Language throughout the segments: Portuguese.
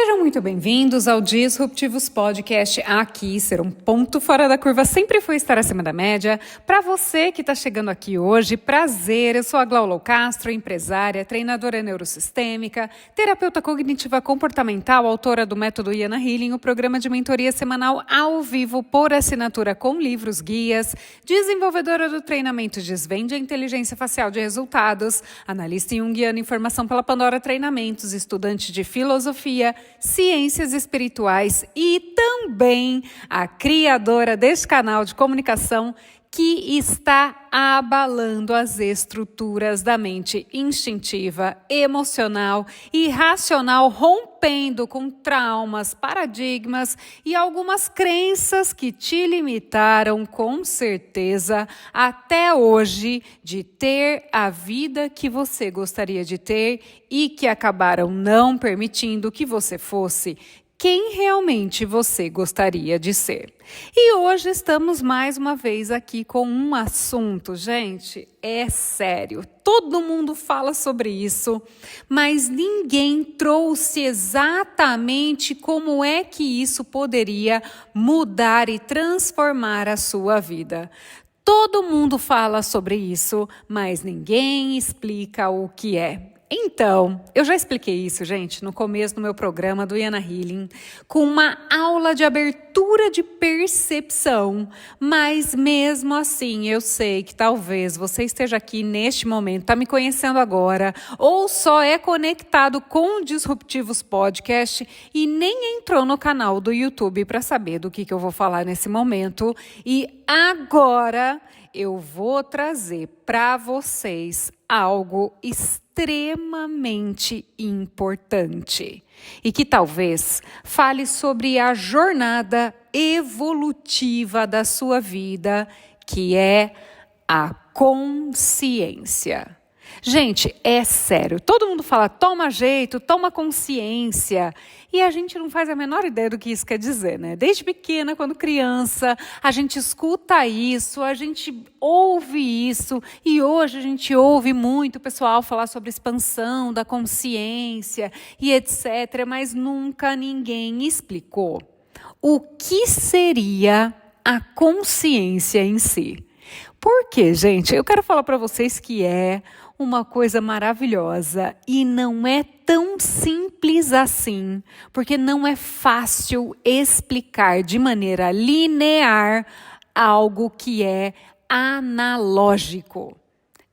Sejam muito bem-vindos ao Disruptivos Podcast. Aqui ser um ponto fora da curva sempre foi estar acima da média. Para você que está chegando aqui hoje, prazer, eu sou a Glaulo Castro, empresária, treinadora neurosistêmica, terapeuta cognitiva comportamental, autora do método Yana Healing, o programa de mentoria semanal ao vivo por assinatura com livros, guias, desenvolvedora do treinamento Desvende a Inteligência Facial de Resultados, analista junguiana em formação pela Pandora Treinamentos, estudante de filosofia, ciências espirituais e também a criadora deste canal de comunicação que está abalando as estruturas da mente instintiva, emocional e racional, rompendo com traumas, paradigmas e algumas crenças que te limitaram com certeza até hoje de ter a vida que você gostaria de ter e que acabaram não permitindo que você fosse quem realmente você gostaria de ser. E hoje estamos mais uma vez aqui com um assunto, gente, é sério. Todo mundo fala sobre isso, mas ninguém trouxe exatamente como é que isso poderia mudar e transformar a sua vida. Todo mundo fala sobre isso, mas ninguém explica o que é. Então, eu já expliquei isso, gente, no começo do meu programa do Yana Healing, com uma aula de abertura de percepção, mas mesmo assim eu sei que talvez você esteja aqui neste momento, está me conhecendo agora, ou só é conectado com o Disruptivos Podcast e nem entrou no canal do YouTube para saber do que eu vou falar nesse momento. E agora eu vou trazer para vocês algo extremamente importante e que talvez fale sobre a jornada evolutiva da sua vida, que é a consciência. Gente, é sério, todo mundo fala, toma jeito, toma consciência, e a gente não faz a menor ideia do que isso quer dizer, né? Desde pequena, quando criança, a gente escuta isso, a gente ouve isso, e hoje a gente ouve muito o pessoal falar sobre expansão da consciência e etc., mas nunca ninguém explicou o que seria a consciência em si. Por quê, gente? Eu quero falar para vocês que é uma coisa maravilhosa e não é tão simples assim, porque não é fácil explicar de maneira linear algo que é analógico.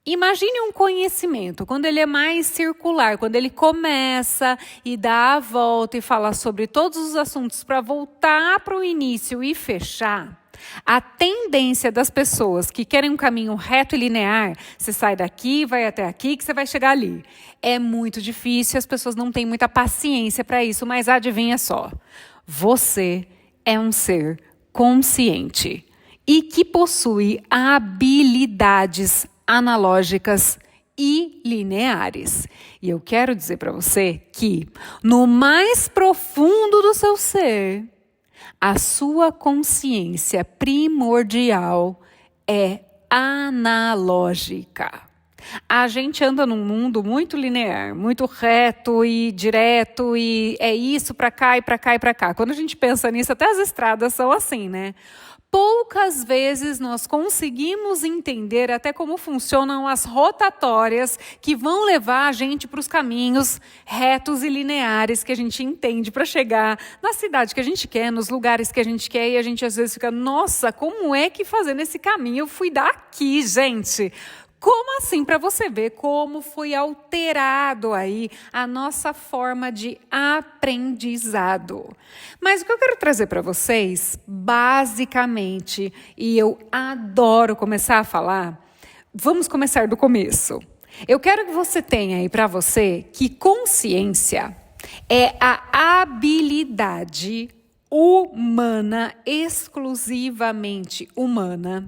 Imagine um conhecimento, quando ele é mais circular, quando ele começa e dá a volta e fala sobre todos os assuntos para voltar para o início e fechar. A tendência das pessoas que querem um caminho reto e linear, você sai daqui, vai até aqui, que você vai chegar ali. É muito difícil, as pessoas não têm muita paciência para isso, mas adivinha só, você é um ser consciente e que possui habilidades analógicas e lineares. E eu quero dizer para você que no mais profundo do seu ser, a sua consciência primordial é analógica. A gente anda num mundo muito linear, muito reto e direto, e é isso para cá e para cá e para cá. Quando a gente pensa nisso, até as estradas são assim, né? Poucas vezes nós conseguimos entender até como funcionam as rotatórias que vão levar a gente para os caminhos retos e lineares que a gente entende para chegar na cidade que a gente quer, nos lugares que a gente quer, e a gente às vezes fica, nossa, como é que fazendo esse caminho eu fui daqui, gente? Como assim? Para você ver como foi alterado aí a nossa forma de aprendizado. Mas o que eu quero trazer para vocês, basicamente, e eu adoro começar a falar, vamos começar do começo. Eu quero que você tenha aí para você que consciência é a habilidade humana, exclusivamente humana,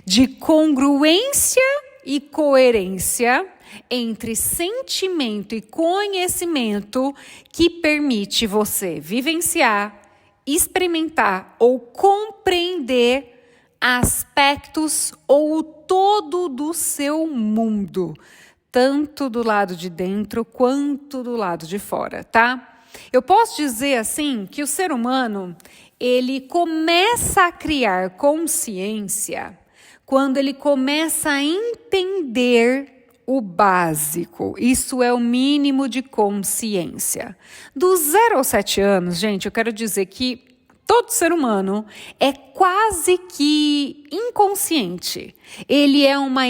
de congruência e coerência entre sentimento e conhecimento que permite você vivenciar, experimentar ou compreender aspectos ou o todo do seu mundo, tanto do lado de dentro quanto do lado de fora, tá? Eu posso dizer assim que o ser humano, ele começa a criar consciência quando ele começa a entender o básico. Isso é o mínimo de consciência. Dos 0 aos 7 anos, gente, eu quero dizer que todo ser humano é quase que inconsciente. Ele é uma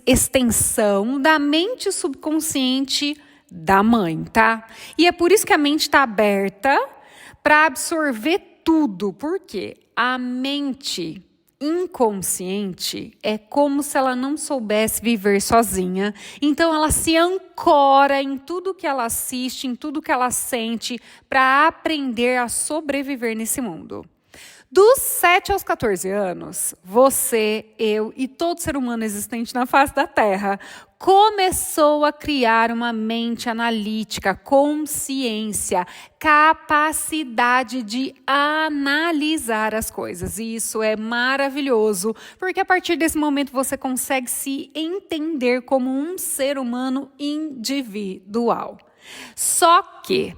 extensão da mente subconsciente da mãe, tá? E é por isso que a mente está aberta para absorver tudo. Por quê? A mente inconsciente é como se ela não soubesse viver sozinha, então ela se ancora em tudo que ela assiste, em tudo que ela sente, para aprender a sobreviver nesse mundo. Dos 7 aos 14 anos, você, eu e todo ser humano existente na face da Terra começou a criar uma mente analítica, consciência, capacidade de analisar as coisas. E isso é maravilhoso, porque a partir desse momento você consegue se entender como um ser humano individual. Só que,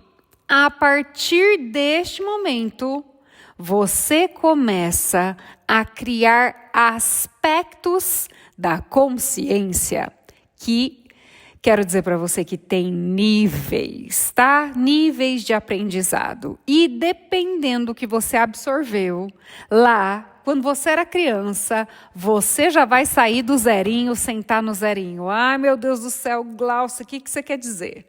a partir deste momento, você começa a criar aspectos da consciência que, quero dizer para você que tem níveis, tá? Níveis de aprendizado. E dependendo do que você absorveu lá, quando você era criança, você já vai sair do zerinho, sentar no zerinho. Ai, meu Deus do céu, Glaucia, o que você quer dizer?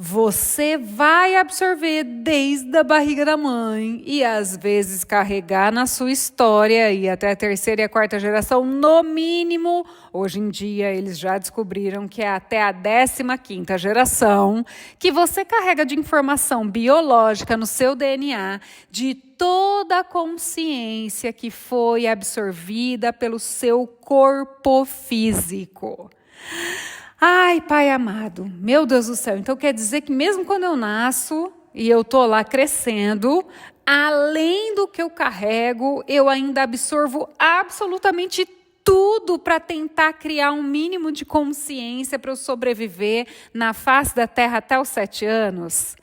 Você vai absorver desde a barriga da mãe e às vezes carregar na sua história e até a 3ª e a 4ª geração, no mínimo. Hoje em dia eles já descobriram que é até a 15ª geração que você carrega de informação biológica no seu DNA de toda a consciência que foi absorvida pelo seu corpo físico. Ai, Pai amado, meu Deus do céu. Então quer dizer que mesmo quando eu nasço e eu tô lá crescendo, além do que eu carrego, eu ainda absorvo absolutamente tudo para tentar criar um mínimo de consciência para eu sobreviver na face da Terra até os 7 anos.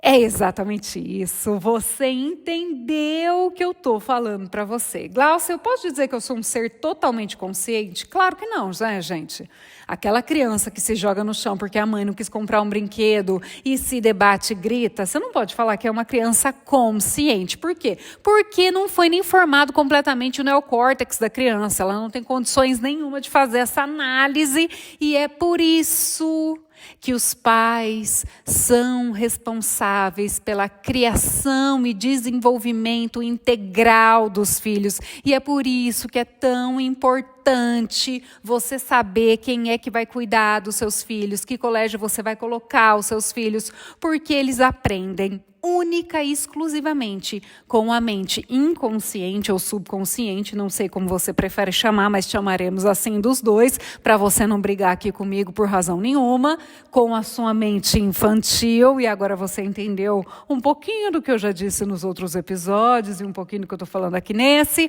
É exatamente isso. Você entendeu o que eu estou falando para você. Glaucia, eu posso dizer que eu sou um ser totalmente consciente? Claro que não, né, gente? Aquela criança que se joga no chão porque a mãe não quis comprar um brinquedo e se debate e grita, você não pode falar que é uma criança consciente. Por quê? Porque não foi nem formado completamente o neocórtex da criança. Ela não tem condições nenhuma de fazer essa análise e é por isso que os pais são responsáveis pela criação e desenvolvimento integral dos filhos. E é por isso que é tão importante você saber quem é que vai cuidar dos seus filhos, que colégio você vai colocar os seus filhos, porque eles aprendem única e exclusivamente com a mente inconsciente ou subconsciente, não sei como você prefere chamar, mas chamaremos assim dos dois, para você não brigar aqui comigo por razão nenhuma, com a sua mente infantil, e agora você entendeu um pouquinho do que eu já disse nos outros episódios, e um pouquinho do que eu estou falando aqui nesse,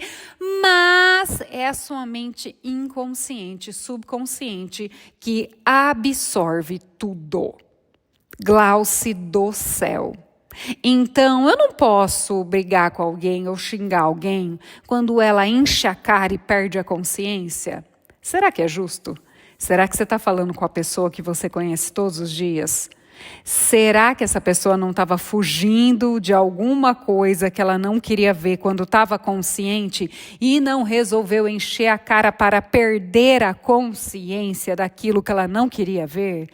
mas é a sua mente inconsciente, subconsciente, que absorve tudo. Glaucia do céu. Então, eu não posso brigar com alguém ou xingar alguém quando ela enche a cara e perde a consciência? Será que é justo? Será que você está falando com a pessoa que você conhece todos os dias? Será que essa pessoa não estava fugindo de alguma coisa que ela não queria ver quando estava consciente e não resolveu encher a cara para perder a consciência daquilo que ela não queria ver?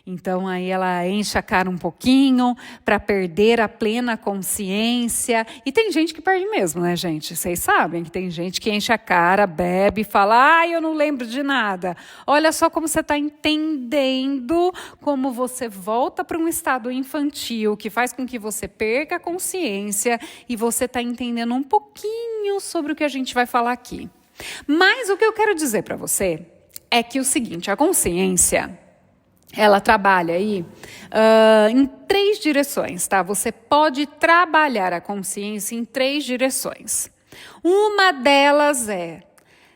Então, aí ela enche a cara um pouquinho para perder a plena consciência. E tem gente que perde mesmo, né, gente? Vocês sabem que tem gente que enche a cara, bebe e fala, eu não lembro de nada. Olha só como você está entendendo como você volta para um estado infantil, que faz com que você perca a consciência e você está entendendo um pouquinho sobre o que a gente vai falar aqui. Mas o que eu quero dizer para você é que o seguinte, a consciência, ela trabalha aí em 3 direções, tá? Você pode trabalhar a consciência em 3 direções. Uma delas é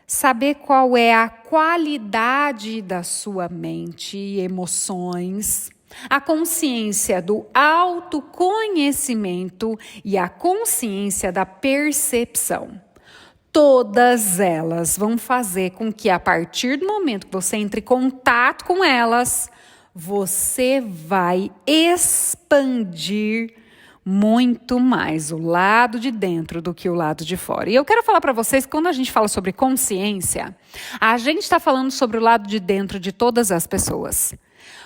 saber qual é a qualidade da sua mente e emoções. A consciência do autoconhecimento e a consciência da percepção. Todas elas vão fazer com que, a partir do momento que você entre em contato com elas, você vai expandir muito mais o lado de dentro do que o lado de fora. E eu quero falar para vocês que quando a gente fala sobre consciência, a gente está falando sobre o lado de dentro de todas as pessoas.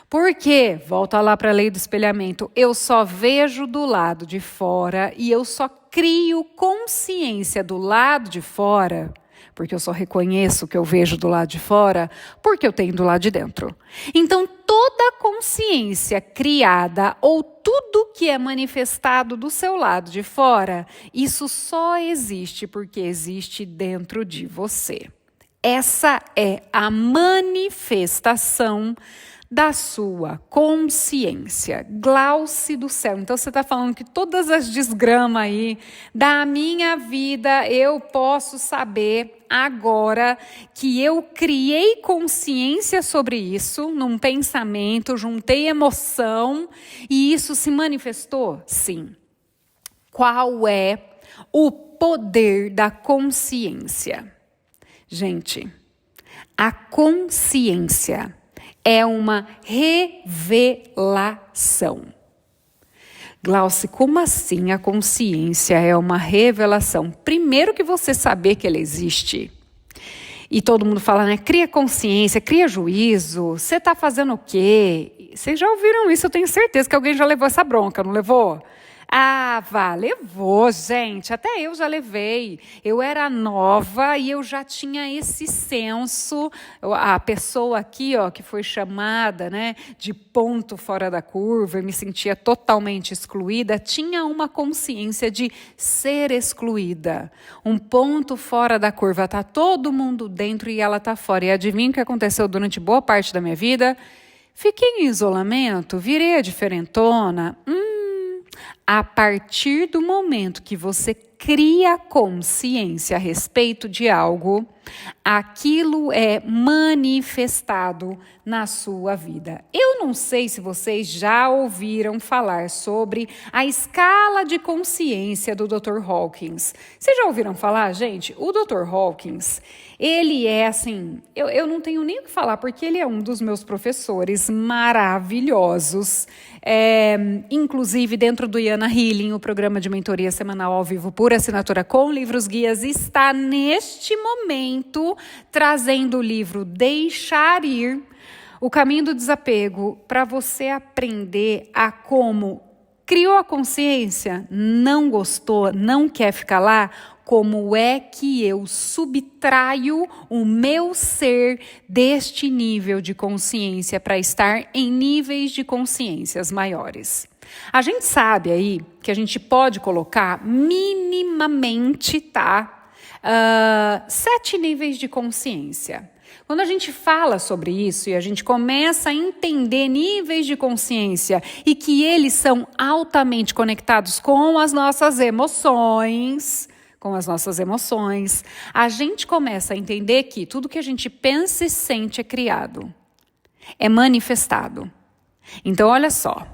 Porque, volta lá para a lei do espelhamento, eu só vejo do lado de fora e eu só crio consciência do lado de fora, porque eu só reconheço o que eu vejo do lado de fora, porque eu tenho do lado de dentro. Então, toda consciência criada ou tudo que é manifestado do seu lado de fora, isso só existe porque existe dentro de você. Essa é a manifestação da sua consciência. Glauce do céu. Então você está falando que todas as desgramas aí da minha vida eu posso saber agora que eu criei consciência sobre isso, num pensamento, juntei emoção e isso se manifestou? Sim. Qual é o poder da consciência? Gente, a consciência é uma revelação. Glauce, como assim a consciência é uma revelação? Primeiro que você saber que ela existe. E todo mundo fala, né? Cria consciência, cria juízo. Você está fazendo o quê? Vocês já ouviram isso, eu tenho certeza que alguém já levou essa bronca, não levou? Ah, levou, gente. Até eu já levei. Eu era nova e eu já tinha esse senso. A pessoa aqui, ó, que foi chamada, né, de ponto fora da curva, e me sentia totalmente excluída, tinha uma consciência de ser excluída. Um ponto fora da curva. Tá todo mundo dentro e ela tá fora. E adivinha o que aconteceu durante boa parte da minha vida? Fiquei em isolamento, virei a diferentona. A partir do momento que você cria consciência a respeito de algo, aquilo é manifestado na sua vida. Eu não sei se vocês já ouviram falar sobre a escala de consciência do Dr. Hawkins. Vocês já ouviram falar, gente? O Dr. Hawkins, ele é assim, eu não tenho nem o que falar, porque ele é um dos meus professores maravilhosos. Inclusive, dentro do Yana Healing, o programa de mentoria semanal ao vivo por assinatura com livros guias, está neste momento trazendo o livro Deixar Ir, o caminho do desapego, para você aprender a como criou a consciência, não gostou, não quer ficar lá, como é que eu subtraio o meu ser deste nível de consciência para estar em níveis de consciências maiores. A gente sabe aí que a gente pode colocar minimamente, 7 níveis de consciência. Quando a gente fala sobre isso e a gente começa a entender níveis de consciência e que eles são altamente conectados com as nossas emoções, a gente começa a entender que tudo que a gente pensa e sente é criado, é manifestado. Então, olha só,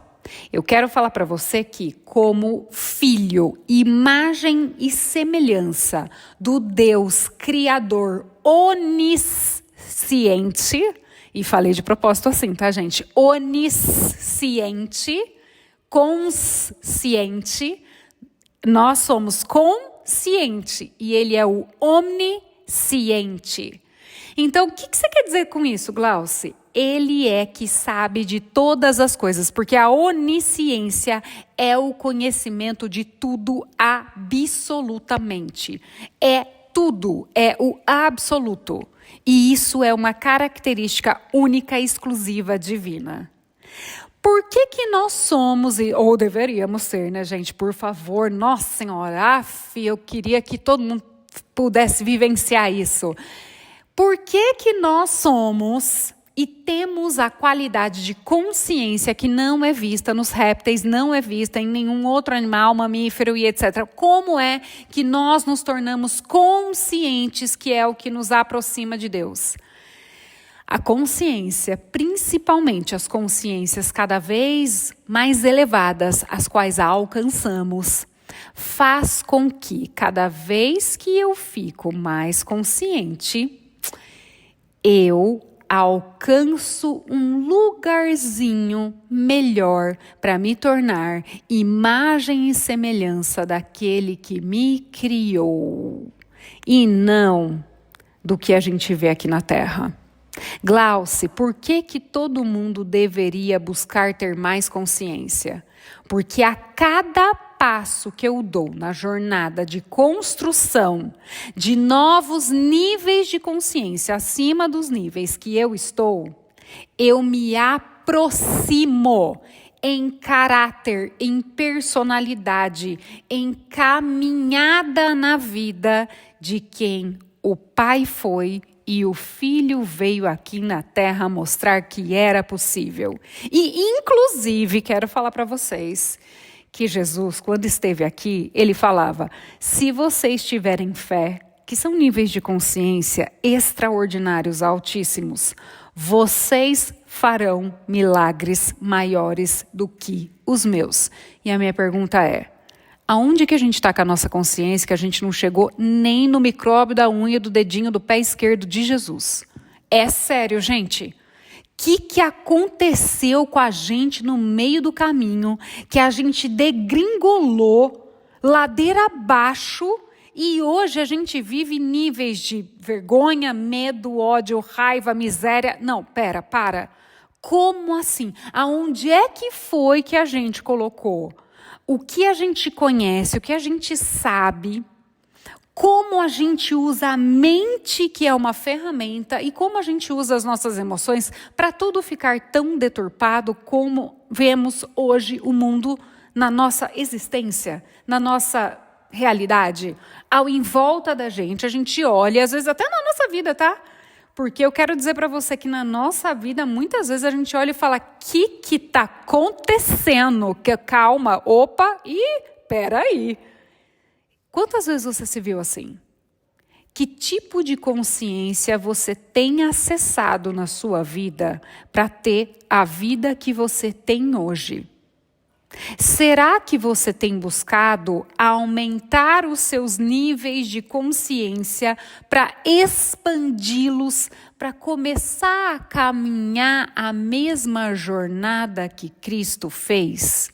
eu quero falar para você que, como filho, imagem e semelhança do Deus Criador onisciente, e falei de propósito assim, tá, gente? Onisciente, consciente, nós somos consciente e ele é o omnisciente. Então, o que você quer dizer com isso, Glauce? Ele é que sabe de todas as coisas, porque a onisciência é o conhecimento de tudo absolutamente. É tudo, é o absoluto. E isso é uma característica única e exclusiva divina. Por que nós somos, ou deveríamos ser, né, gente? Por favor, nossa senhora, eu queria que todo mundo pudesse vivenciar isso. Por que nós somos e temos a qualidade de consciência que não é vista nos répteis, não é vista em nenhum outro animal, mamífero e etc. Como é que nós nos tornamos conscientes, que é o que nos aproxima de Deus? A consciência, principalmente as consciências cada vez mais elevadas, as quais alcançamos, faz com que cada vez que eu fico mais consciente, eu alcanço um lugarzinho melhor para me tornar imagem e semelhança daquele que me criou, e não do que a gente vê aqui na Terra. Glauce, por que todo mundo deveria buscar ter mais consciência? Porque a cada passo que eu dou na jornada de construção de novos níveis de consciência acima dos níveis que eu estou, eu me aproximo em caráter, em personalidade, em caminhada na vida de quem o Pai foi e o Filho veio aqui na Terra mostrar que era possível. E, inclusive, quero falar para vocês que Jesus, quando esteve aqui, ele falava: se vocês tiverem fé, que são níveis de consciência extraordinários, altíssimos, vocês farão milagres maiores do que os meus. E a minha pergunta é: aonde que a gente está com a nossa consciência que a gente não chegou nem no micróbio da unha do dedinho do pé esquerdo de Jesus? É sério, gente. O que aconteceu com a gente no meio do caminho, que a gente degringolou ladeira abaixo e hoje a gente vive níveis de vergonha, medo, ódio, raiva, miséria? Não, para. Como assim? Aonde é que foi que a gente colocou o que a gente conhece, o que a gente sabe, como a gente usa a mente, que é uma ferramenta, e como a gente usa as nossas emoções para tudo ficar tão deturpado como vemos hoje o mundo na nossa existência, na nossa realidade? Ao em volta da gente, a gente olha, às vezes até na nossa vida, tá? Porque eu quero dizer para você que na nossa vida, muitas vezes a gente olha e fala: que está acontecendo? Calma, opa, peraí. Quantas vezes você se viu assim? Que tipo de consciência você tem acessado na sua vida para ter a vida que você tem hoje? Será que você tem buscado aumentar os seus níveis de consciência para expandi-los, para começar a caminhar a mesma jornada que Cristo fez?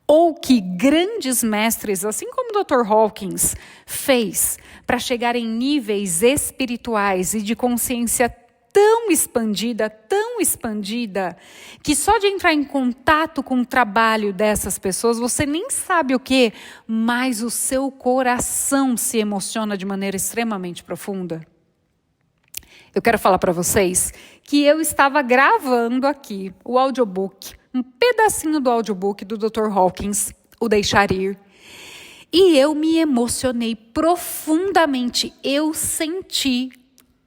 Ou que grandes mestres, assim como o Dr. Hawkins, fez para chegar em níveis espirituais e de consciência tão expandida, que só de entrar em contato com o trabalho dessas pessoas, você nem sabe o que, mas o seu coração se emociona de maneira extremamente profunda? Eu quero falar para vocês que eu estava gravando aqui o audiobook, um pedacinho do audiobook do Dr. Hawkins, O Deixar Ir, e eu me emocionei profundamente. Eu senti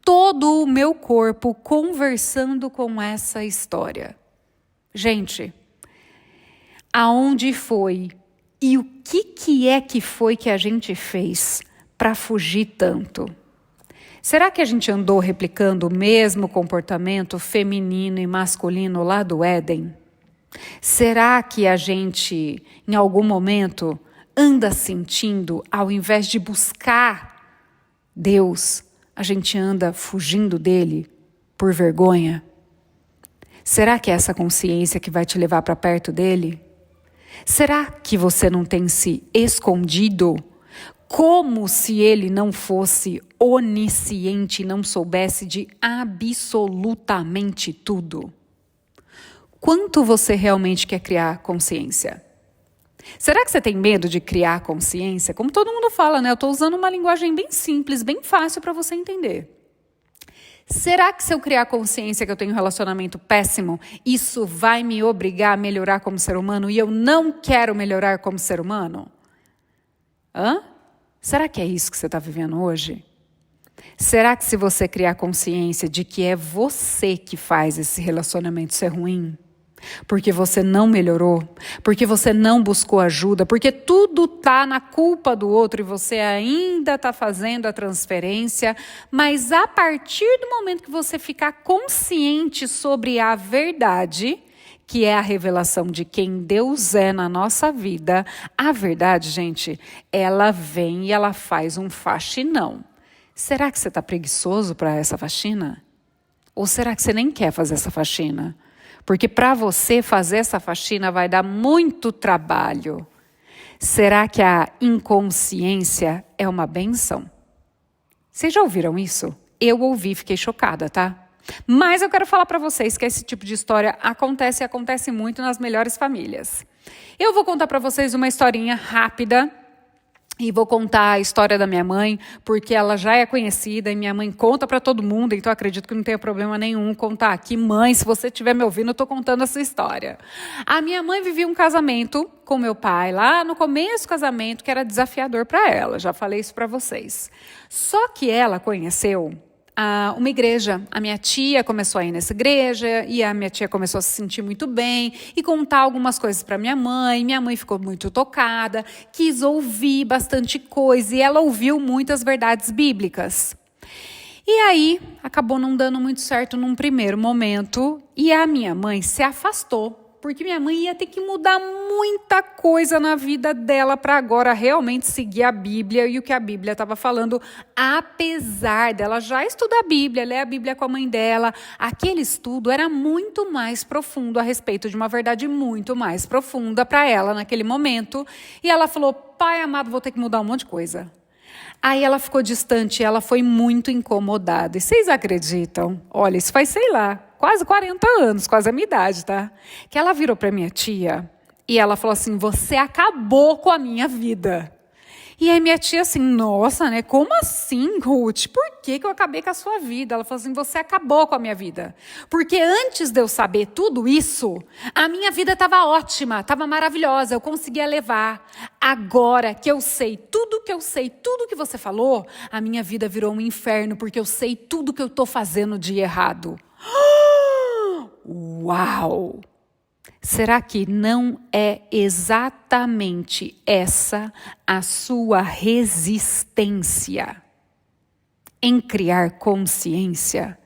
todo o meu corpo conversando com essa história. Gente, aonde foi e o que foi que a gente fez para fugir tanto? Será que a gente andou replicando o mesmo comportamento feminino e masculino lá do Éden? Será que a gente, em algum momento, anda sentindo, ao invés de buscar Deus, a gente anda fugindo dele por vergonha? Será que é essa consciência que vai te levar para perto dele? Será que você não tem se escondido como se ele não fosse onisciente e não soubesse de absolutamente tudo? Quanto você realmente quer criar consciência? Será que você tem medo de criar consciência? Como todo mundo fala, né? Eu estou usando uma linguagem bem simples, bem fácil para você entender. Será que se eu criar consciência que eu tenho um relacionamento péssimo, isso vai me obrigar a melhorar como ser humano e eu não quero melhorar como ser humano? Será que é isso que você está vivendo hoje? Será que se você criar consciência de que é você que faz esse relacionamento ser ruim, porque você não melhorou, porque você não buscou ajuda, porque tudo está na culpa do outro e você ainda está fazendo a transferência, mas a partir do momento que você ficar consciente sobre a verdade, que é a revelação de quem Deus é na nossa vida, a verdade, gente, ela vem e ela faz um faxinão. Será que você está preguiçoso para essa faxina? Ou será que você nem quer fazer essa faxina? Porque para você fazer essa faxina vai dar muito trabalho. Será que a inconsciência é uma bênção? Vocês já ouviram isso? Eu ouvi e fiquei chocada, tá? Mas eu quero falar para vocês que esse tipo de história acontece e acontece muito nas melhores famílias. Eu vou contar para vocês uma historinha rápida. E vou contar a história da minha mãe, porque ela já é conhecida e minha mãe conta para todo mundo, então acredito que não tenha problema nenhum contar aqui. Mãe, se você estiver me ouvindo, eu estou contando essa história. A minha mãe vivia um casamento com meu pai, lá no começo do casamento, que era desafiador para ela, já falei isso para vocês. Só que ela conheceu uma igreja. A minha tia começou a ir nessa igreja e a minha tia começou a se sentir muito bem e contar algumas coisas para minha mãe. Minha mãe ficou muito tocada, quis ouvir bastante coisa e ela ouviu muitas verdades bíblicas. E aí, acabou não dando muito certo num primeiro momento e a minha mãe se afastou. Porque minha mãe ia ter que mudar muita coisa na vida dela para agora realmente seguir a Bíblia e o que a Bíblia estava falando, apesar dela já estudar a Bíblia, ler a Bíblia com a mãe dela. Aquele estudo era muito mais profundo a respeito de uma verdade muito mais profunda para ela naquele momento. E ela falou, pai amado, vou ter que mudar um monte de coisa. Aí ela ficou distante, ela foi muito incomodada. E vocês acreditam? Olha, isso faz, sei lá, quase 40 anos, quase a minha idade, tá? Que ela virou para minha tia e ela falou assim, você acabou com a minha vida. E aí minha tia assim, nossa, né? Como assim, Ruth? Por que eu acabei com a sua vida? Ela falou assim, você acabou com a minha vida. Porque antes de eu saber tudo isso, a minha vida estava ótima, estava maravilhosa, eu conseguia levar. Agora que eu sei tudo que eu sei, tudo que você falou, a minha vida virou um inferno, porque eu sei tudo que eu estou fazendo de errado. Uau! Será que não é exatamente essa a sua resistência em criar consciência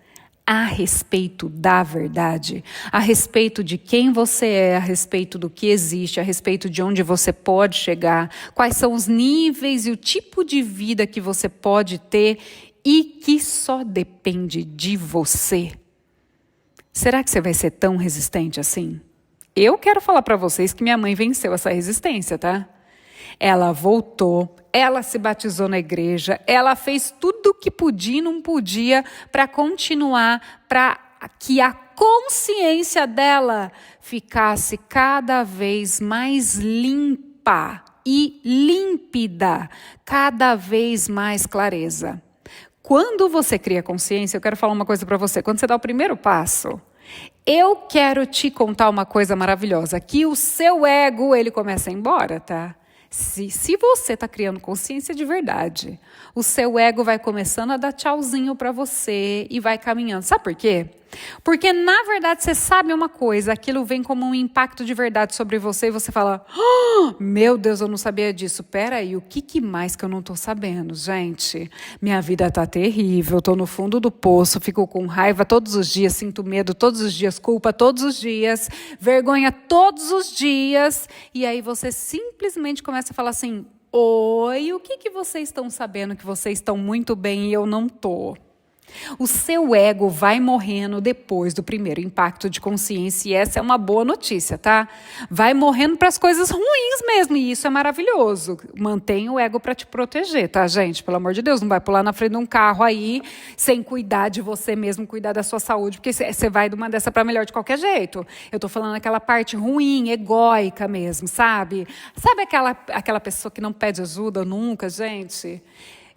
a respeito da verdade, a respeito de quem você é, a respeito do que existe, a respeito de onde você pode chegar, quais são os níveis e o tipo de vida que você pode ter e que só depende de você? Será que você vai ser tão resistente assim? Eu quero falar para vocês que minha mãe venceu essa resistência, tá? Ela voltou, ela se batizou na igreja, ela fez tudo o que podia e não podia para continuar, para que a consciência dela ficasse cada vez mais limpa e límpida, cada vez mais clareza. Quando você cria consciência, eu quero falar uma coisa para você, quando você dá o primeiro passo, eu quero te contar uma coisa maravilhosa, que o seu ego, ele começa a ir embora, tá? Se você está criando consciência de verdade, o seu ego vai começando a dar tchauzinho para você e vai caminhando. Sabe por quê? Porque, na verdade, você sabe uma coisa, aquilo vem como um impacto de verdade sobre você e você fala, oh, meu Deus, eu não sabia disso. Peraí, o que mais que eu não estou sabendo, gente? Minha vida está terrível, estou no fundo do poço, fico com raiva todos os dias, sinto medo todos os dias, culpa todos os dias, vergonha todos os dias. E aí você simplesmente começa a falar assim, oi, o que vocês estão sabendo que vocês estão muito bem e eu não estou? O seu ego vai morrendo depois do primeiro impacto de consciência e essa é uma boa notícia, tá? Vai morrendo para as coisas ruins mesmo e isso é maravilhoso. Mantenha o ego para te proteger, tá, gente? Pelo amor de Deus, não vai pular na frente de um carro aí sem cuidar de você mesmo, cuidar da sua saúde, porque você vai de uma dessa para melhor de qualquer jeito. Eu tô falando aquela parte ruim, egóica mesmo, sabe? Sabe aquela pessoa que não pede ajuda nunca, gente?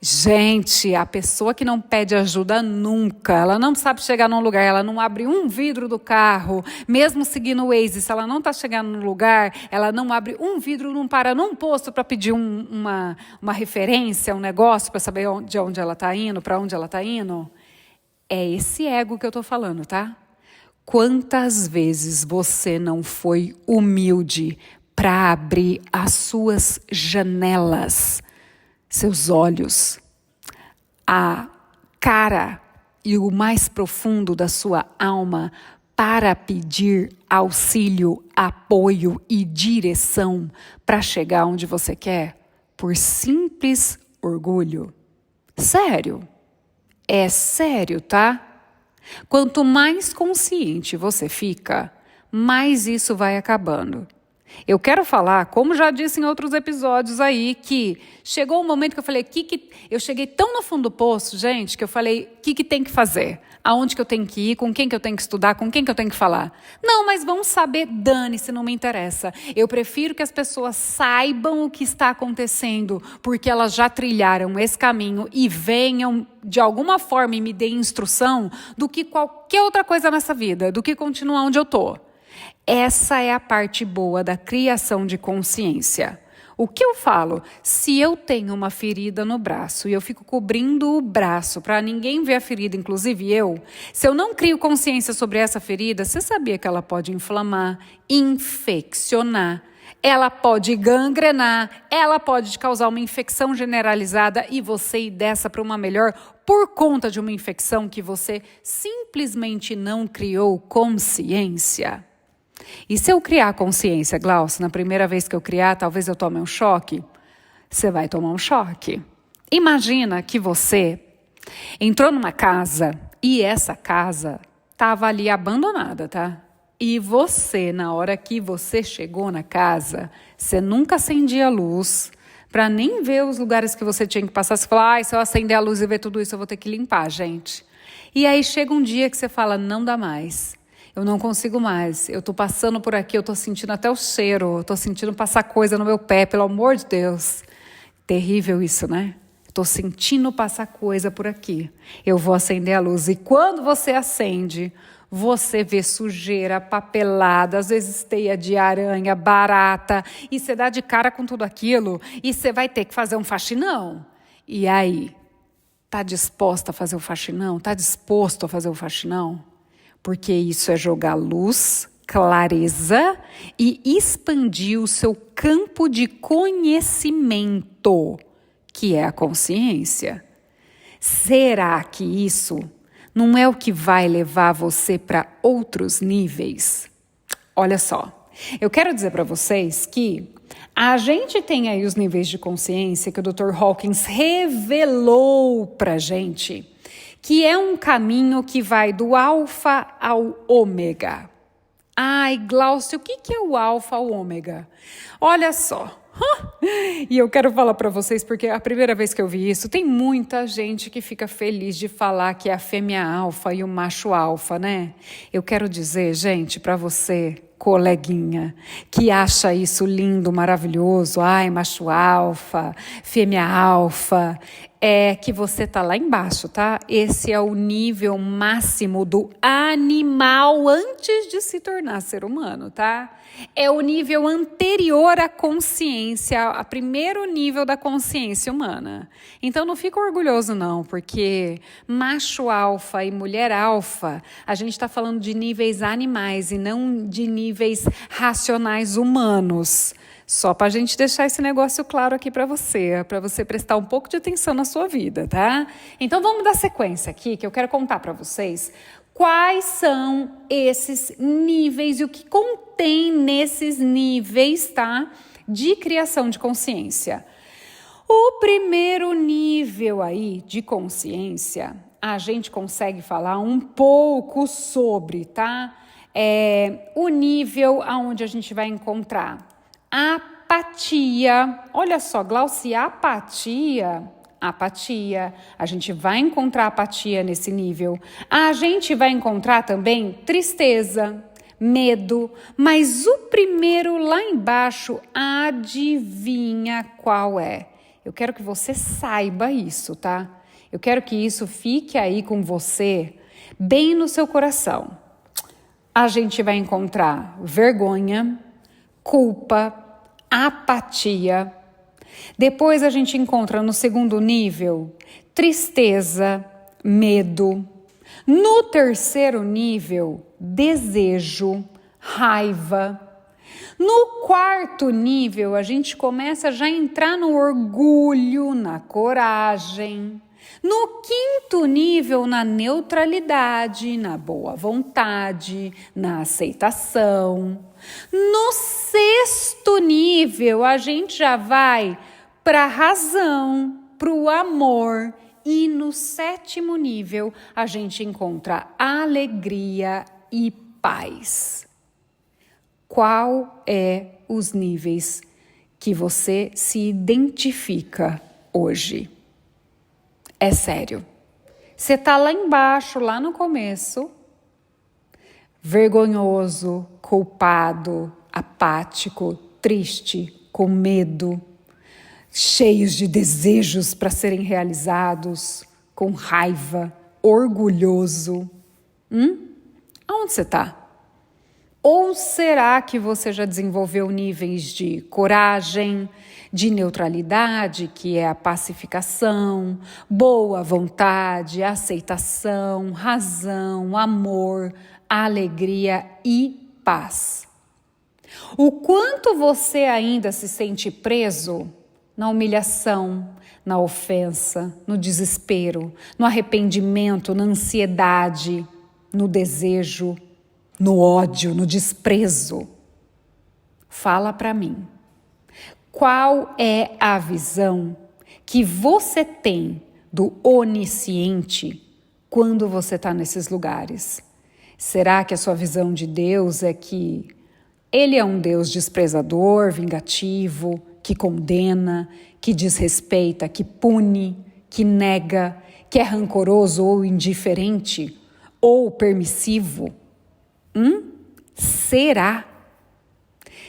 Gente, a pessoa que não pede ajuda nunca, ela não sabe chegar num lugar, ela não abre um vidro do carro, mesmo seguindo o Waze, se ela não está chegando no lugar, ela não abre um vidro, não para num posto para pedir uma referência, um negócio, para saber de onde ela está indo, para onde ela está indo. É esse ego que eu estou falando, tá? Quantas vezes você não foi humilde para abrir as suas janelas, seus olhos, a cara e o mais profundo da sua alma para pedir auxílio, apoio e direção para chegar onde você quer, por simples orgulho? Sério, é sério, tá? Quanto mais consciente você fica, mais isso vai acabando. Eu quero falar, como já disse em outros episódios aí, que chegou um momento que eu falei, eu cheguei tão no fundo do poço, gente, que eu falei, o que tem que fazer? Aonde que eu tenho que ir? Com quem que eu tenho que estudar? Com quem que eu tenho que falar? Não, mas vão saber, dane-se, não me interessa. Eu prefiro que as pessoas saibam o que está acontecendo, porque elas já trilharam esse caminho e venham, de alguma forma, e me deem instrução, do que qualquer outra coisa nessa vida, do que continuar onde eu tô. Essa é a parte boa da criação de consciência. O que eu falo? Se eu tenho uma ferida no braço e eu fico cobrindo o braço para ninguém ver a ferida, inclusive eu, se eu não crio consciência sobre essa ferida, você sabia que ela pode inflamar, infeccionar, ela pode gangrenar, ela pode te causar uma infecção generalizada e você ir dessa para uma melhor por conta de uma infecção que você simplesmente não criou consciência? E se eu criar consciência, Glaucio, na primeira vez que eu criar, talvez eu tome um choque? Você vai tomar um choque. Imagina que você entrou numa casa e essa casa estava ali abandonada, tá? E você, na hora que você chegou na casa, você nunca acendia a luz para nem ver os lugares que você tinha que passar. Você fala, se eu acender a luz e ver tudo isso, eu vou ter que limpar, gente. E aí chega um dia que você fala, não dá mais. Eu não consigo mais, eu estou passando por aqui, eu estou sentindo até o cheiro, eu estou sentindo passar coisa no meu pé, pelo amor de Deus. Terrível isso, né? Estou sentindo passar coisa por aqui. Eu vou acender a luz. E quando você acende, você vê sujeira, papelada, às vezes teia de aranha, barata, e você dá de cara com tudo aquilo, e você vai ter que fazer um faxinão. E aí, está disposta a fazer o faxinão? Está disposto a fazer o faxinão? Porque isso é jogar luz, clareza e expandir o seu campo de conhecimento, que é a consciência. Será que isso não é o que vai levar você para outros níveis? Olha só, eu quero dizer para vocês que a gente tem aí os níveis de consciência que o Dr. Hawkins revelou para a gente, que é um caminho que vai do alfa ao ômega. Ai, Glaucio, o que é o alfa ao ômega? Olha só. E eu quero falar para vocês, porque a primeira vez que eu vi isso, tem muita gente que fica feliz de falar que é a fêmea alfa e o macho alfa, né? Eu quero dizer, gente, para você, coleguinha, que acha isso lindo, maravilhoso, ai, macho alfa, fêmea alfa, é que você tá lá embaixo, tá? Esse é o nível máximo do animal antes de se tornar ser humano, tá? É o nível anterior à consciência, a primeiro nível da consciência humana. Então não fica orgulhoso não, porque macho alfa e mulher alfa, a gente está falando de níveis animais e não de níveis racionais humanos. Só para a gente deixar esse negócio claro aqui para você prestar um pouco de atenção na sua vida, tá? Então vamos dar sequência aqui, que eu quero contar para vocês quais são esses níveis e o que contém nesses níveis, tá? De criação de consciência. O primeiro nível aí de consciência, a gente consegue falar um pouco sobre, tá? O nível aonde a gente vai encontrar apatia. Olha só, Glaucia, apatia, a gente vai encontrar apatia nesse nível. A gente vai encontrar também tristeza, medo, mas o primeiro lá embaixo, adivinha qual é? Eu quero que você saiba isso, tá? Eu quero que isso fique aí com você, bem no seu coração. A gente vai encontrar vergonha, culpa, apatia. Depois a gente encontra no segundo nível tristeza, medo. No terceiro nível, desejo, raiva. No quarto nível, a gente começa já a entrar no orgulho, na coragem. No quinto nível, na neutralidade, na boa vontade, na aceitação. No sexto nível, a gente já vai para a razão, para o amor. E no sétimo nível, a gente encontra alegria e paz. Qual é os níveis que você se identifica hoje? É sério. Você está lá embaixo, lá no começo, vergonhoso, culpado, apático, triste, com medo, cheios de desejos para serem realizados, com raiva, orgulhoso. Aonde você está? Ou será que você já desenvolveu níveis de coragem, de neutralidade, que é a pacificação, boa vontade, aceitação, razão, amor, alegria e paz? O quanto você ainda se sente preso na humilhação, na ofensa, no desespero, no arrependimento, na ansiedade, no desejo, no ódio, no desprezo? Fala para mim. Qual é a visão que você tem do onisciente quando você está nesses lugares? Será que a sua visão de Deus é que Ele é um Deus desprezador, vingativo, que condena, que desrespeita, que pune, que nega, que é rancoroso ou indiferente ou permissivo? Será?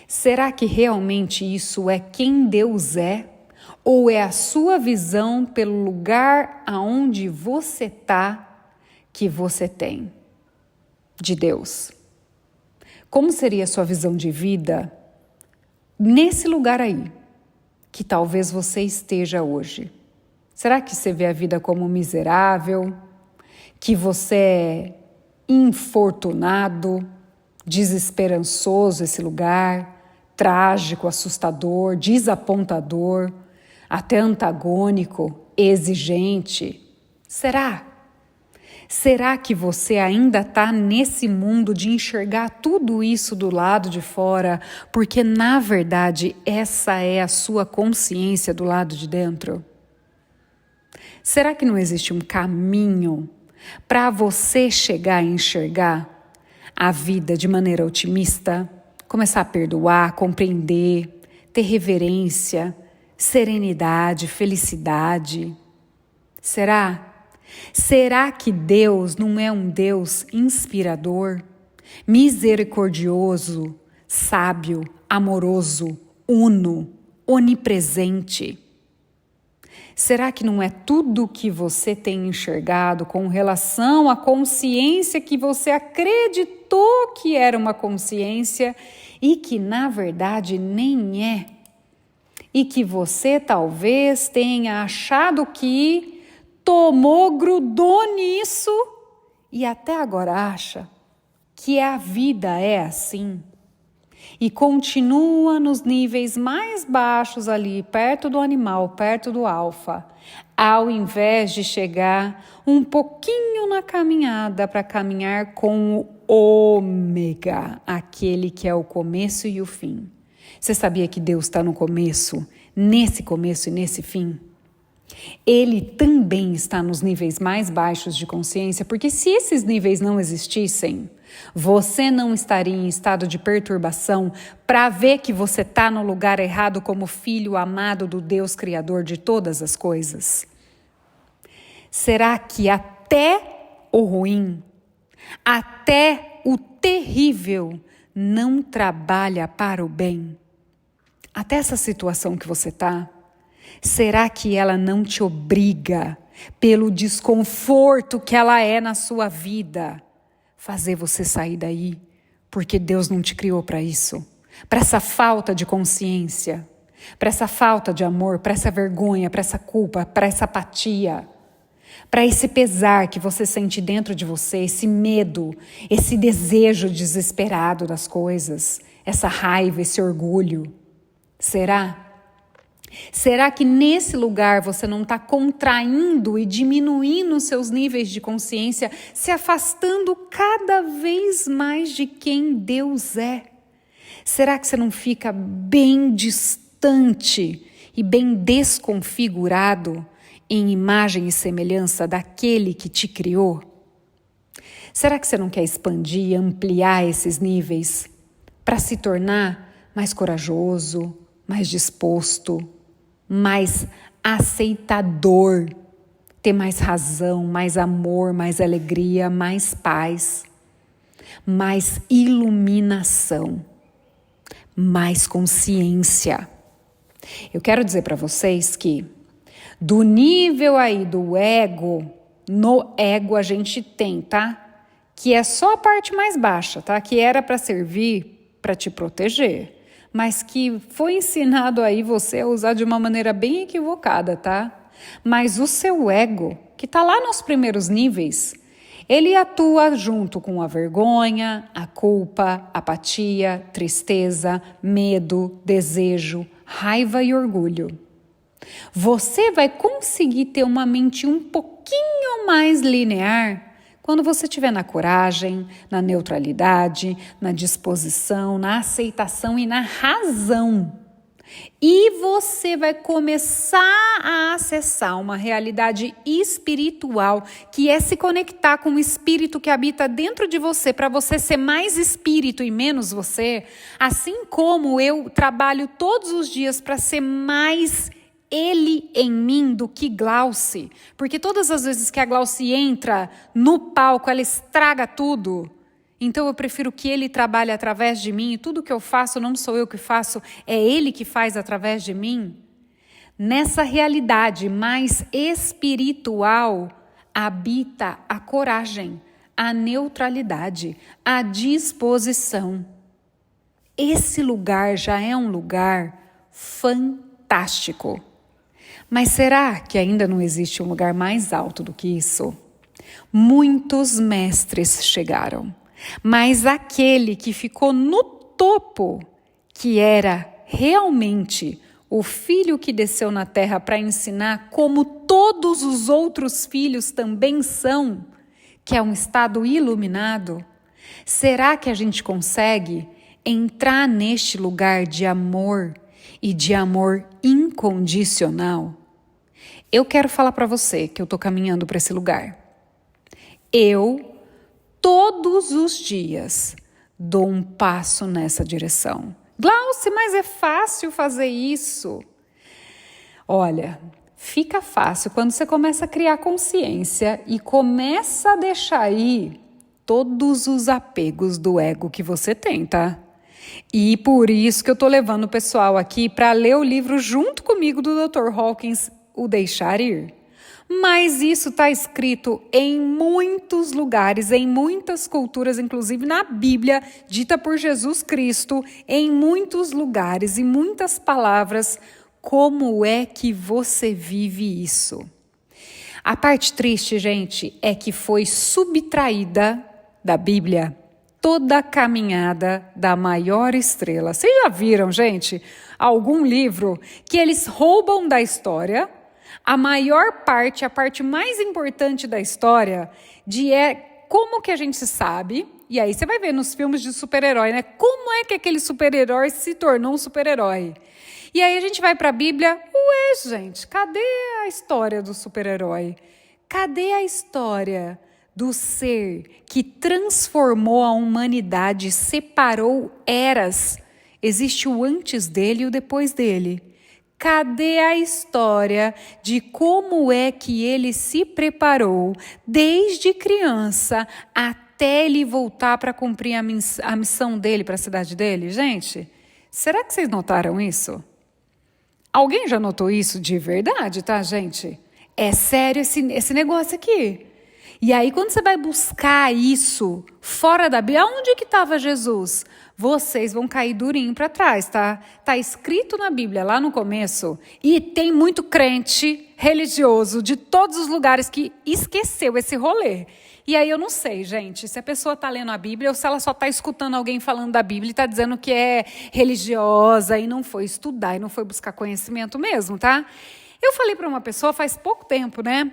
Será que realmente isso é quem Deus é? Ou é a sua visão pelo lugar aonde você está que você tem de Deus? Como seria a sua visão de vida nesse lugar aí, que talvez você esteja hoje? Será que você vê a vida como miserável? Que você é infortunado, desesperançoso esse lugar, trágico, assustador, desapontador, até antagônico, exigente? Será? Será que você ainda está nesse mundo de enxergar tudo isso do lado de fora, porque na verdade essa é a sua consciência do lado de dentro? Será que não existe um caminho para você chegar a enxergar a vida de maneira otimista, começar a perdoar, compreender, ter reverência, serenidade, felicidade? Será? Será que Deus não é um Deus inspirador, misericordioso, sábio, amoroso, uno, onipresente? Será que não é tudo que você tem enxergado com relação à consciência que você acreditou que era uma consciência e que na verdade nem é? E que você talvez tenha achado que tomou, grudou nisso e até agora acha que a vida é assim e continua nos níveis mais baixos ali, perto do animal, perto do alfa, ao invés de chegar um pouquinho na caminhada para caminhar com o ômega, aquele que é o começo e o fim. Você sabia que Deus está no começo e nesse fim? Ele também está nos níveis mais baixos de consciência, porque se esses níveis não existissem, você não estaria em estado de perturbação para ver que você está no lugar errado como filho amado do Deus Criador de todas as coisas? Será que até o ruim, até o terrível não trabalha para o bem? Até essa situação que você está? Será que ela não te obriga, pelo desconforto que ela é na sua vida, fazer você sair daí? Porque Deus não te criou para isso, para essa falta de consciência, para essa falta de amor, para essa vergonha, para essa culpa, para essa apatia. para esse pesar que você sente dentro de você, esse medo, esse desejo desesperado das coisas, essa raiva, esse orgulho? Será? Será que nesse lugar você não está contraindo e diminuindo os seus níveis de consciência, se afastando cada vez mais de quem Deus é? Será que você não fica bem distante e bem desconfigurado em imagem e semelhança daquele que te criou? Será que você não quer expandir e ampliar esses níveis para se tornar mais corajoso, mais disposto, mais aceitador, ter mais razão, mais amor, mais alegria, mais paz, mais iluminação, mais consciência? Eu quero dizer para vocês que do nível aí do ego, no ego a gente tem, tá? Que é só a parte mais baixa, tá? Que era para servir para te proteger, mas que foi ensinado aí você a usar de uma maneira bem equivocada, tá? Mas o seu ego, que tá lá nos primeiros níveis, ele atua junto com a vergonha, a culpa, apatia, tristeza, medo, desejo, raiva e orgulho. Você vai conseguir ter uma mente um pouquinho mais linear quando você estiver na coragem, na neutralidade, na disposição, na aceitação e na razão. E você vai começar a acessar uma realidade espiritual, que é se conectar com o espírito que habita dentro de você, para você ser mais espírito e menos você, assim como eu trabalho todos os dias para ser mais ele em mim do que Glauce, porque todas as vezes que a Glauce entra no palco, ela estraga tudo. Então eu prefiro que ele trabalhe através de mim, e tudo que eu faço não sou eu que faço, é ele que faz através de mim. Nessa realidade mais espiritual habita a coragem, a neutralidade, a disposição. Esse lugar já é um lugar fantástico. Mas será que ainda não existe um lugar mais alto do que isso? Muitos mestres chegaram, mas aquele que ficou no topo, que era realmente o filho que desceu na terra para ensinar como todos os outros filhos também são, que é um estado iluminado, será que a gente consegue entrar neste lugar de amor e de amor incondicional? Eu quero falar para você que eu estou caminhando para esse lugar. Eu, todos os dias, dou um passo nessa direção. Glauce, mas é fácil fazer isso. Olha, fica fácil quando você começa a criar consciência e começa a deixar ir todos os apegos do ego que você tem, tá? E por isso que eu estou levando o pessoal aqui para ler o livro junto comigo do Dr. Hawkins, O Deixar Ir. Mas isso está escrito em muitos lugares, em muitas culturas, inclusive na Bíblia, dita por Jesus Cristo, em muitos lugares e muitas palavras. Como é que você vive isso? A parte triste, gente, é que foi subtraída da Bíblia toda a caminhada da maior estrela. Vocês já viram, gente, algum livro que eles roubam da história? A maior parte, a parte mais importante da história, como que a gente sabe, e aí você vai ver nos filmes de super-herói, né? Como é que aquele super-herói se tornou um super-herói? E aí a gente vai para a Bíblia, gente, cadê a história do super-herói? Cadê a história do ser que transformou a humanidade, separou eras? Existe o antes dele e o depois dele. Cadê a história de como é que ele se preparou desde criança até ele voltar para cumprir a missão dele para a cidade dele? Gente, será que vocês notaram isso? Alguém já notou isso de verdade, tá, gente? É sério esse negócio aqui. E aí, quando você vai buscar isso fora da Bíblia, onde que estava Jesus? Vocês vão cair durinho para trás, tá? Tá escrito na Bíblia, lá no começo, e tem muito crente religioso de todos os lugares que esqueceu esse rolê. E aí eu não sei, gente, se a pessoa está lendo a Bíblia ou se ela só está escutando alguém falando da Bíblia e está dizendo que é religiosa e não foi estudar e não foi buscar conhecimento mesmo, tá? Eu falei para uma pessoa faz pouco tempo, né?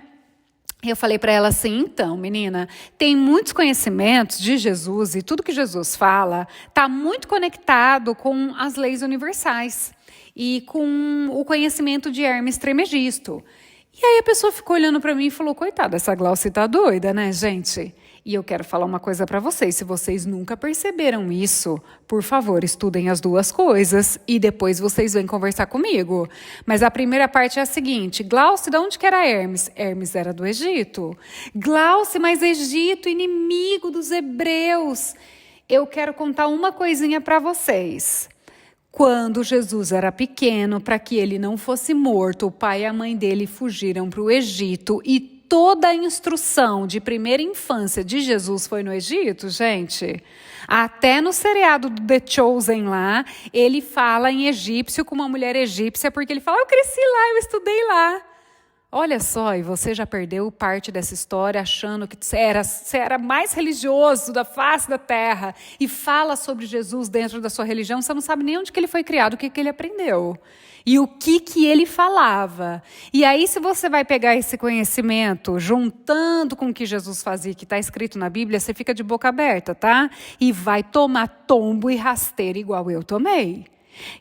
Eu falei para ela assim, então, menina, tem muitos conhecimentos de Jesus e tudo que Jesus fala está muito conectado com as leis universais e com o conhecimento de Hermes Trismegisto. E aí a pessoa ficou olhando para mim e falou, coitada, essa Glaucia tá doida, né, gente? E eu quero falar uma coisa para vocês, se vocês nunca perceberam isso, por favor, estudem as duas coisas e depois vocês vêm conversar comigo. Mas a primeira parte é a seguinte, Glaucia, de onde que era Hermes? Hermes era do Egito. Glaucia, mas Egito, inimigo dos hebreus. Eu quero contar uma coisinha para vocês. Quando Jesus era pequeno, para que ele não fosse morto, o pai e a mãe dele fugiram para o Egito e toda a instrução de primeira infância de Jesus foi no Egito, gente. Até no seriado do The Chosen lá, ele fala em egípcio com uma mulher egípcia, porque ele fala, eu cresci lá, eu estudei lá. Olha só, e você já perdeu parte dessa história achando que você era mais religioso da face da terra e fala sobre Jesus dentro da sua religião, você não sabe nem onde que ele foi criado, o que ele aprendeu e o que ele falava. E aí, se você vai pegar esse conhecimento, juntando com o que Jesus fazia, que está escrito na Bíblia, você fica de boca aberta, tá? E vai tomar tombo e rasteira igual eu tomei.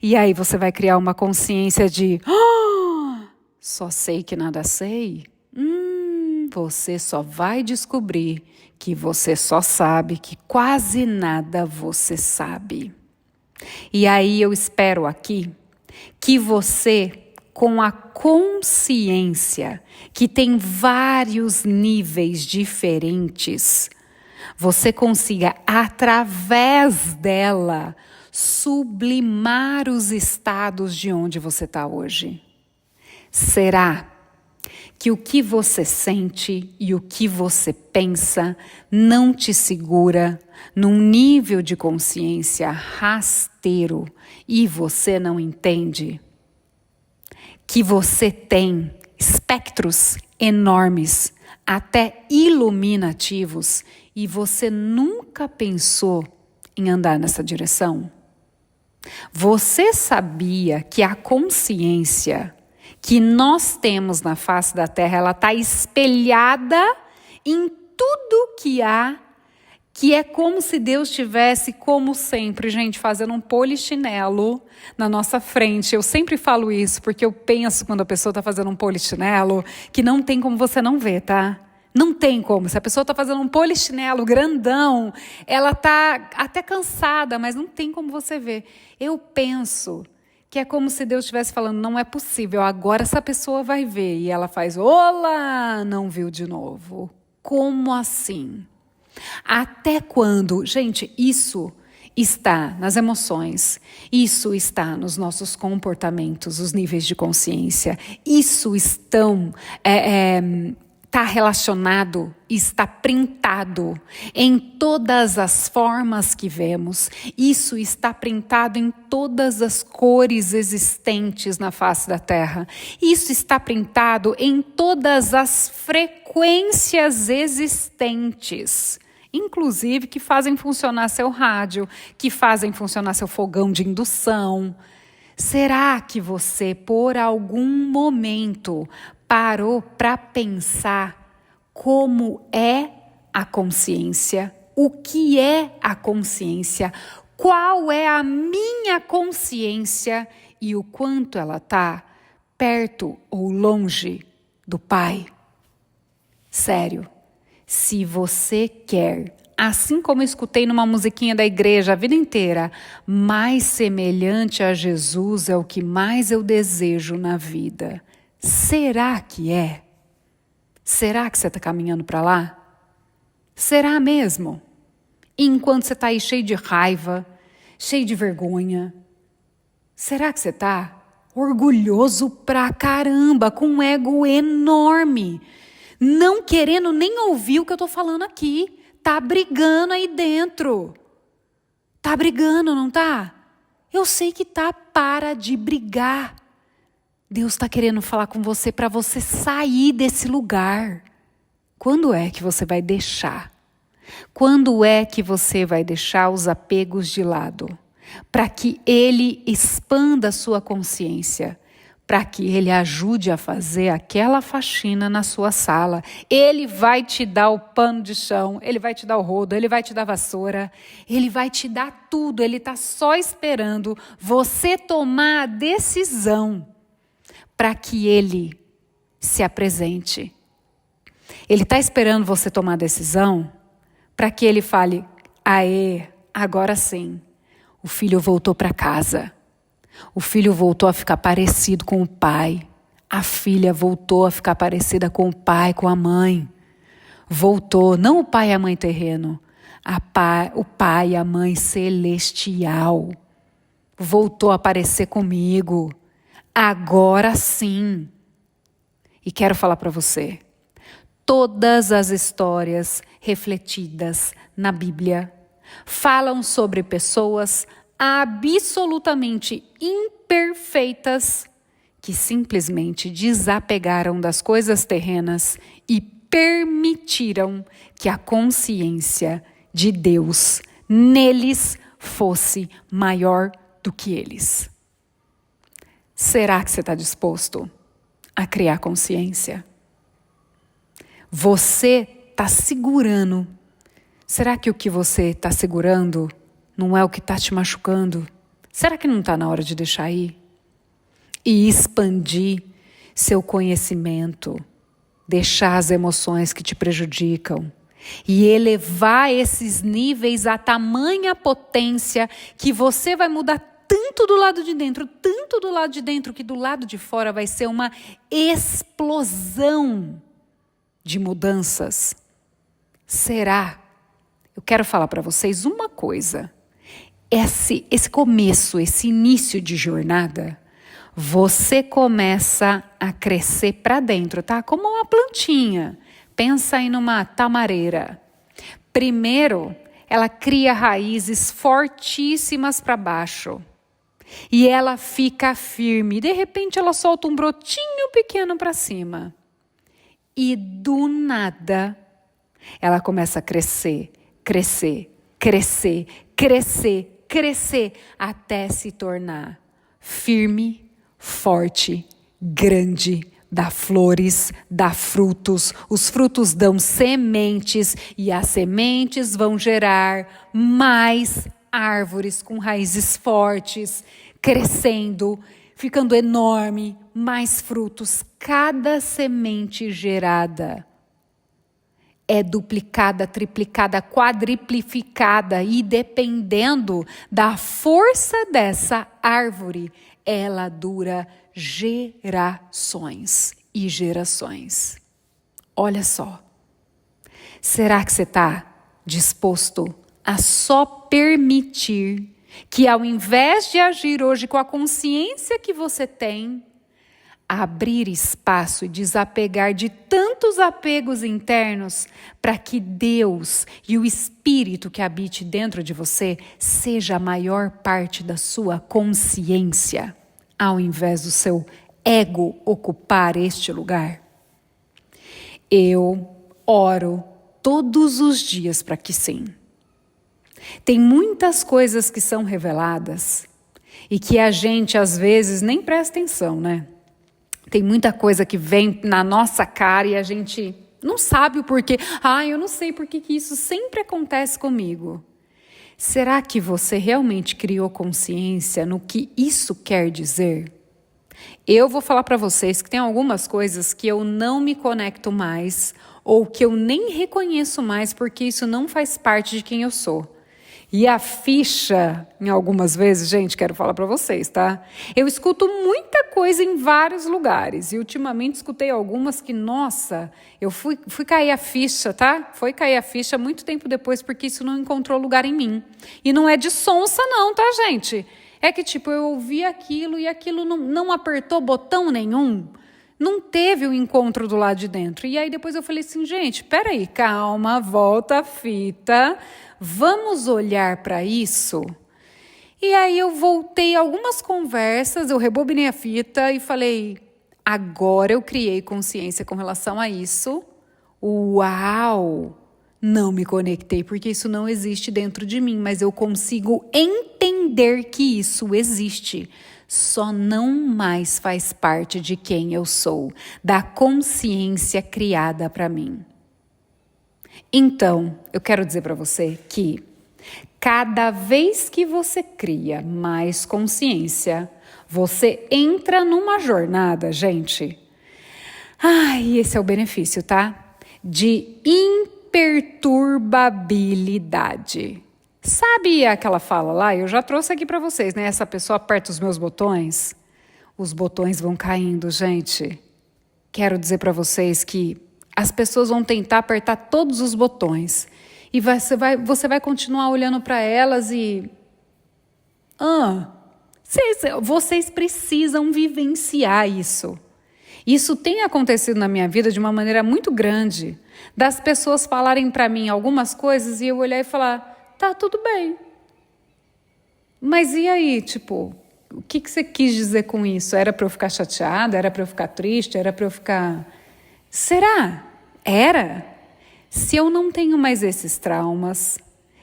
E aí você vai criar uma consciência de... só sei que nada sei? Você só vai descobrir que você só sabe que quase nada você sabe. E aí eu espero aqui que você, com a consciência que tem vários níveis diferentes, você consiga, através dela, sublimar os estados de onde você está hoje. Será que o que você sente e o que você pensa não te segura num nível de consciência rasteiro e você não entende? Que você tem espectros enormes, até iluminativos, e você nunca pensou em andar nessa direção? Você sabia que a consciência que nós temos na face da Terra, ela está espelhada em tudo que há, que é como se Deus tivesse, como sempre, gente, fazendo um polichinelo na nossa frente. Eu sempre falo isso, porque eu penso quando a pessoa está fazendo um polichinelo, que não tem como você não ver, tá? Não tem como. Se a pessoa está fazendo um polichinelo grandão, ela está até cansada, mas não tem como você ver. Eu penso que é como se Deus estivesse falando, não é possível, agora essa pessoa vai ver. E ela faz, olá, não viu de novo. Como assim? Até quando? Gente, isso está nas emoções, isso está nos nossos comportamentos, os níveis de consciência, isso está relacionado, está printado em todas as formas que vemos. Isso está printado em todas as cores existentes na face da Terra. Isso está printado em todas as frequências existentes, inclusive que fazem funcionar seu rádio, que fazem funcionar seu fogão de indução. Será que você, por algum momento, parou para pensar como é a consciência? O que é a consciência? Qual é a minha consciência e o quanto ela está perto ou longe do Pai? Sério, se você quer, assim como eu escutei numa musiquinha da igreja a vida inteira, mais semelhante a Jesus é o que mais eu desejo na vida. Será que é? Será que você está caminhando para lá? Será mesmo? Enquanto você está aí cheio de raiva, cheio de vergonha, será que você está orgulhoso pra caramba, com um ego enorme? não querendo nem ouvir o que eu estou falando aqui. Tá brigando aí dentro. Tá brigando, não tá? Eu sei que tá, para de brigar. Deus está querendo falar com você para você sair desse lugar. Quando é que você vai deixar? Quando é que você vai deixar os apegos de lado? Para que Ele expanda a sua consciência. Para que Ele ajude a fazer aquela faxina na sua sala. Ele vai te dar o pano de chão, Ele vai te dar o rodo, Ele vai te dar a vassoura, Ele vai te dar tudo. Ele está só esperando você tomar a decisão para que Ele se apresente. Ele está esperando você tomar a decisão para que Ele fale, aê, agora sim, o filho voltou para casa. O filho voltou a ficar parecido com o pai. A filha voltou a ficar parecida com o pai, com a mãe. Voltou, não o pai e a mãe terreno, o pai e a mãe celestial. Voltou a aparecer comigo. Agora sim. E quero falar para você, todas as histórias refletidas na Bíblia falam sobre pessoas absolutamente imperfeitas que simplesmente desapegaram das coisas terrenas e permitiram que a consciência de Deus neles fosse maior do que eles. Será que você está disposto a criar consciência? Você está segurando. Será que o que você está segurando não é o que está te machucando? Será que não está na hora de deixar ir? E expandir seu conhecimento, deixar as emoções que te prejudicam e elevar esses níveis a tamanha potência que você vai mudar tanto do lado de dentro, que do lado de fora vai ser uma explosão de mudanças. Será? Eu quero falar para vocês uma coisa. Esse começo, esse início de jornada, você começa a crescer para dentro, tá? Como uma plantinha. Pensa aí numa tamareira. Primeiro, ela cria raízes fortíssimas para baixo. E ela fica firme. De repente, ela solta um brotinho pequeno para cima. E do nada, ela começa a crescer, até se tornar firme, forte, grande, dá flores, dá frutos, os frutos dão sementes e as sementes vão gerar mais árvores com raízes fortes, crescendo, ficando enorme, mais frutos. Cada semente gerada é duplicada, triplicada, quadriplificada e dependendo da força dessa árvore, ela dura gerações e gerações. Olha só, será que você está disposto a só permitir que ao invés de agir hoje com a consciência que você tem, abrir espaço e desapegar de tantos apegos internos para que Deus e o Espírito que habite dentro de você seja a maior parte da sua consciência, ao invés do seu ego ocupar este lugar? Eu oro todos os dias para que sim. Tem muitas coisas que são reveladas e que a gente às vezes nem presta atenção, né? Tem muita coisa que vem na nossa cara e a gente não sabe o porquê. Eu não sei por que isso sempre acontece comigo. Será que você realmente criou consciência no que isso quer dizer? Eu vou falar para vocês que tem algumas coisas que eu não me conecto mais ou que eu nem reconheço mais porque isso não faz parte de quem eu sou. E a ficha, em algumas vezes, gente, quero falar para vocês, tá? Eu escuto muita coisa em vários lugares. E ultimamente escutei algumas que, nossa, eu fui cair a ficha, tá? Foi cair a ficha muito tempo depois, porque isso não encontrou lugar em mim. E não é de sonsa não, tá, gente? É que, eu ouvi aquilo e aquilo não apertou botão nenhum. Não teve o encontro do lado de dentro. E aí depois eu falei assim, gente, peraí, calma, volta a fita, vamos olhar para isso. E aí eu voltei algumas conversas, eu rebobinei a fita e falei, agora eu criei consciência com relação a isso. Uau! Não me conectei porque isso não existe dentro de mim, mas eu consigo entender que isso existe. Só não mais faz parte de quem eu sou, da consciência criada para mim. Então, eu quero dizer para você que cada vez que você cria mais consciência, você entra numa jornada, gente. Ai, esse é o benefício, tá? De imperturbabilidade. Sabe aquela fala lá? Eu já trouxe aqui para vocês, né? Essa pessoa aperta os meus botões. Os botões vão caindo, gente. Quero dizer para vocês que as pessoas vão tentar apertar todos os botões. E você vai continuar olhando para elas e... vocês precisam vivenciar isso. Isso tem acontecido na minha vida de uma maneira muito grande. Das pessoas falarem para mim algumas coisas e eu olhar e falar, tá, tudo bem. Mas e aí, tipo, o que você quis dizer com isso? Era para eu ficar chateada? Era para eu ficar triste? Era para eu ficar... Será? Era? Se eu não tenho mais esses traumas,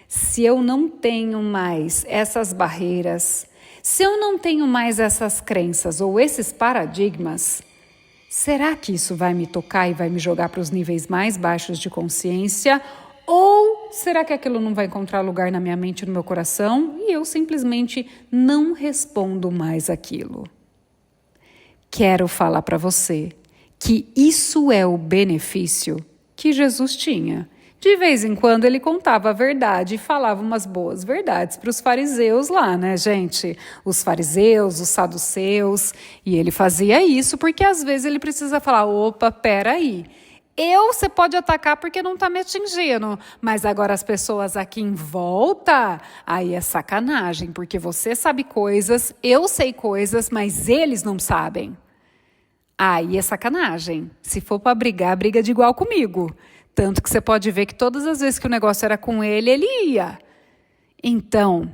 se eu não tenho mais essas barreiras, se eu não tenho mais essas crenças ou esses paradigmas, será que isso vai me tocar e vai me jogar para os níveis mais baixos de consciência? Ou será que aquilo não vai encontrar lugar na minha mente e no meu coração e eu simplesmente não respondo mais aquilo? Quero falar para você que isso é o benefício que Jesus tinha. De vez em quando ele contava a verdade e falava umas boas verdades para os fariseus lá, né, gente? Os fariseus, os saduceus. E ele fazia isso porque às vezes ele precisa falar, opa, peraí. Você pode atacar porque não está me atingindo, mas agora as pessoas aqui em volta, aí é sacanagem, porque você sabe coisas, eu sei coisas, mas eles não sabem. Aí é sacanagem. Se for para brigar, briga de igual comigo. Tanto que você pode ver que todas as vezes que o negócio era com ele, ele ia. Então,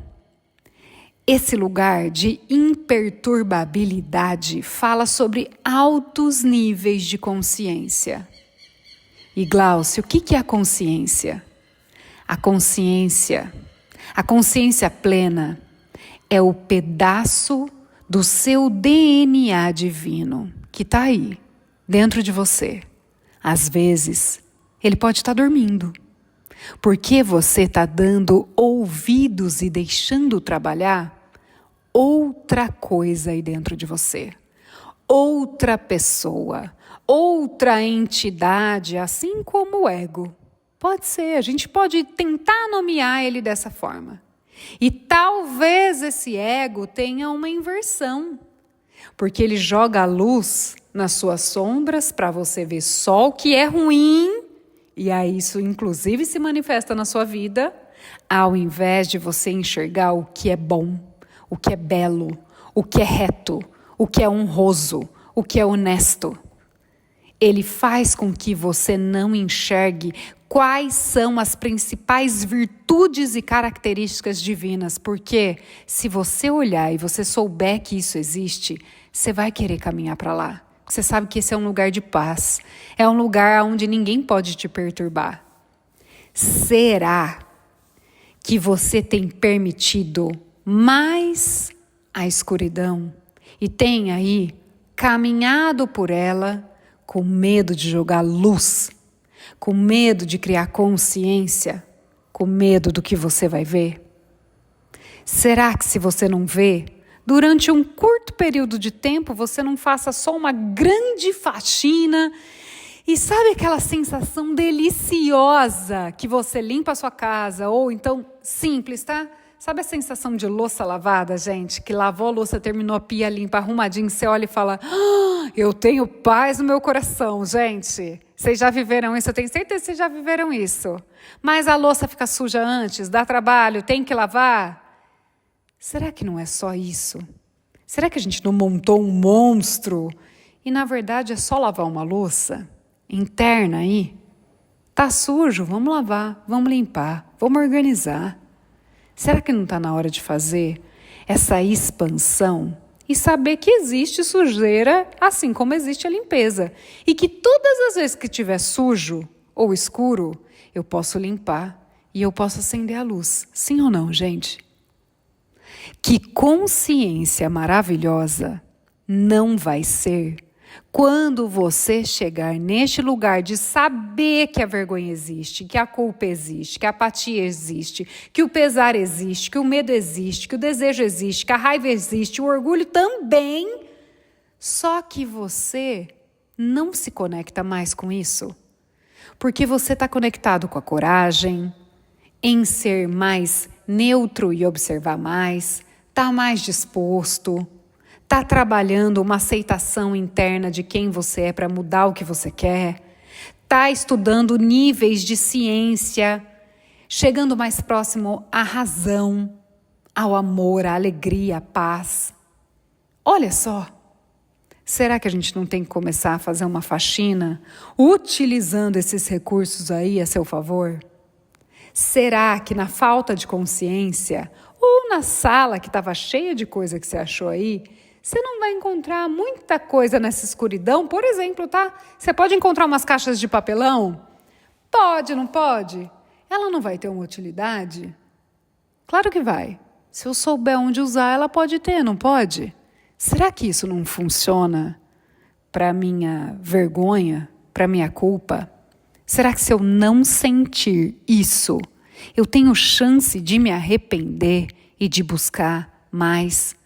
esse lugar de imperturbabilidade fala sobre altos níveis de consciência. E Glaucio, o que é a consciência? A consciência plena é o pedaço do seu DNA divino que está aí, dentro de você. Às vezes, ele pode estar dormindo, porque você está dando ouvidos e deixando trabalhar outra coisa aí dentro de você. Outra pessoa, outra entidade, assim como o ego. Pode ser, a gente pode tentar nomear ele dessa forma. E talvez esse ego tenha uma inversão, porque ele joga a luz nas suas sombras para você ver só o que é ruim, e aí isso inclusive se manifesta na sua vida, ao invés de você enxergar o que é bom, o que é belo, o que é reto, o que é honroso, o que é honesto. Ele faz com que você não enxergue quais são as principais virtudes e características divinas, porque se você olhar e você souber que isso existe, você vai querer caminhar para lá. Você sabe que esse é um lugar de paz, é um lugar onde ninguém pode te perturbar. Será que você tem permitido mais a escuridão e tem aí caminhado por ela com medo de jogar luz, com medo de criar consciência, com medo do que você vai ver? Será que se você não vê, durante um curto período de tempo, você não faça só uma grande faxina e sabe aquela sensação deliciosa que você limpa a sua casa, ou então simples, tá? Sabe a sensação de louça lavada, gente? Que lavou a louça, terminou a pia limpa, arrumadinho, você olha e fala, eu tenho paz no meu coração, gente. Vocês já viveram isso? Eu tenho certeza que vocês já viveram isso. Mas a louça fica suja antes, dá trabalho, tem que lavar. Será que não é só isso? Será que a gente não montou um monstro e na verdade é só lavar uma louça interna aí. Tá sujo, vamos lavar, vamos limpar, vamos organizar. Será que não está na hora de fazer essa expansão e saber que existe sujeira assim como existe a limpeza? E que todas as vezes que estiver sujo ou escuro, eu posso limpar e eu posso acender a luz. Sim ou não, gente? Que consciência maravilhosa não vai ser quando você chegar neste lugar de saber que a vergonha existe, que a culpa existe, que a apatia existe, que o pesar existe, que o medo existe, que o desejo existe, que a raiva existe, o orgulho também. Só que você não se conecta mais com isso, porque você está conectado com a coragem, em ser mais neutro e observar mais, está mais disposto, está trabalhando uma aceitação interna de quem você é para mudar o que você quer, está estudando níveis de ciência, chegando mais próximo à razão, ao amor, à alegria, à paz. Olha só, será que a gente não tem que começar a fazer uma faxina utilizando esses recursos aí a seu favor? Será que na falta de consciência ou na sala que estava cheia de coisa que você achou aí, você não vai encontrar muita coisa nessa escuridão? Por exemplo, tá? Você pode encontrar umas caixas de papelão? Pode, não pode? Ela não vai ter uma utilidade? Claro que vai. Se eu souber onde usar, ela pode ter, não pode? Será que isso não funciona para minha vergonha, para minha culpa? Será que se eu não sentir isso, eu tenho chance de me arrepender e de buscar mais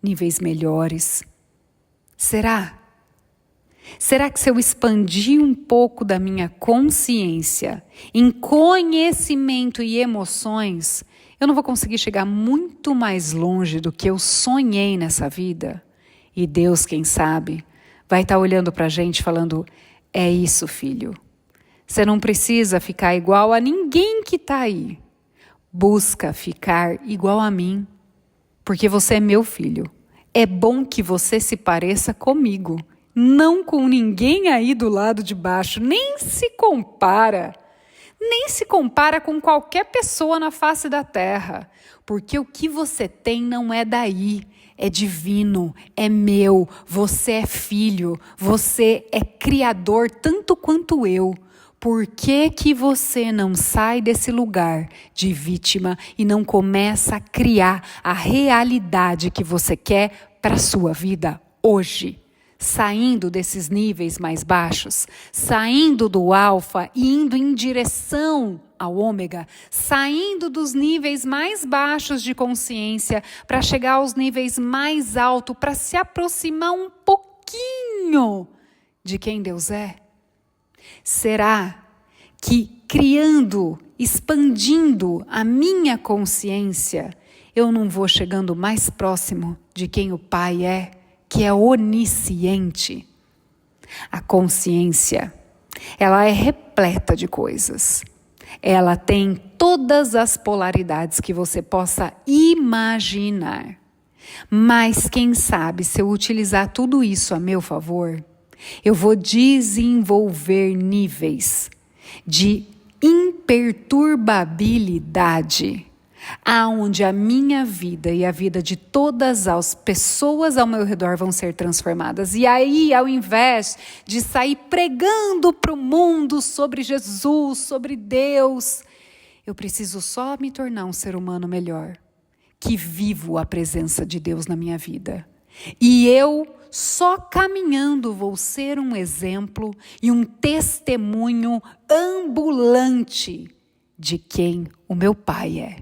níveis melhores? Será? Será que se eu expandir um pouco da minha consciência em conhecimento e emoções, eu não vou conseguir chegar muito mais longe do que eu sonhei nessa vida? E Deus, quem sabe, vai estar olhando para a gente falando, é isso, filho. Você não precisa ficar igual a ninguém que está aí. Busca ficar igual a mim, porque você é meu filho. É bom que você se pareça comigo, não com ninguém aí do lado de baixo. Nem se compara. Nem se compara com qualquer pessoa na face da terra, porque o que você tem não é daí. É divino, é meu, você é filho, você é criador tanto quanto eu. Por que que você não sai desse lugar de vítima e não começa a criar a realidade que você quer para a sua vida hoje? Saindo desses níveis mais baixos, saindo do alfa e indo em direção ao ômega, saindo dos níveis mais baixos de consciência para chegar aos níveis mais altos, para se aproximar um pouquinho de quem Deus é. Será que criando, expandindo a minha consciência, eu não vou chegando mais próximo de quem o Pai é, que é onisciente? A consciência, ela é repleta de coisas. Ela tem todas as polaridades que você possa imaginar. Mas quem sabe, se eu utilizar tudo isso a meu favor, eu vou desenvolver níveis de imperturbabilidade, aonde a minha vida e a vida de todas as pessoas ao meu redor vão ser transformadas. E aí, ao invés de sair pregando para o mundo sobre Jesus, sobre Deus, eu preciso só me tornar um ser humano melhor, que vivo a presença de Deus na minha vida. E eu, só caminhando, vou ser um exemplo e um testemunho ambulante de quem o meu Pai é.